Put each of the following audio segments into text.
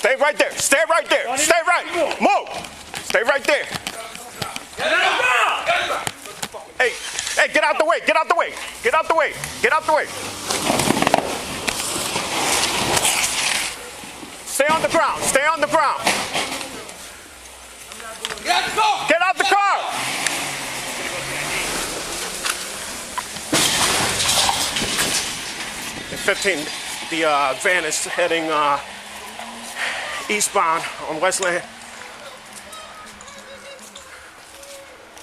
Stay right there. Stay right there. Stay right. Move. Stay right there. Hey, hey, get out the way. Get out the way. Get out the way. Get out the way. Stay on the ground. Stay on the ground. Get out the car. At 15, the van is heading eastbound on Westland.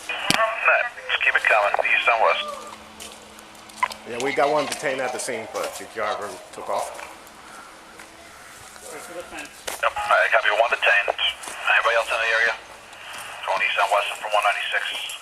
Just keep it coming, east and west. Yeah, we got one detained at the scene, but the driver took off. Yep, I copy, one detained. Anybody else in the area? Going east and west from 196.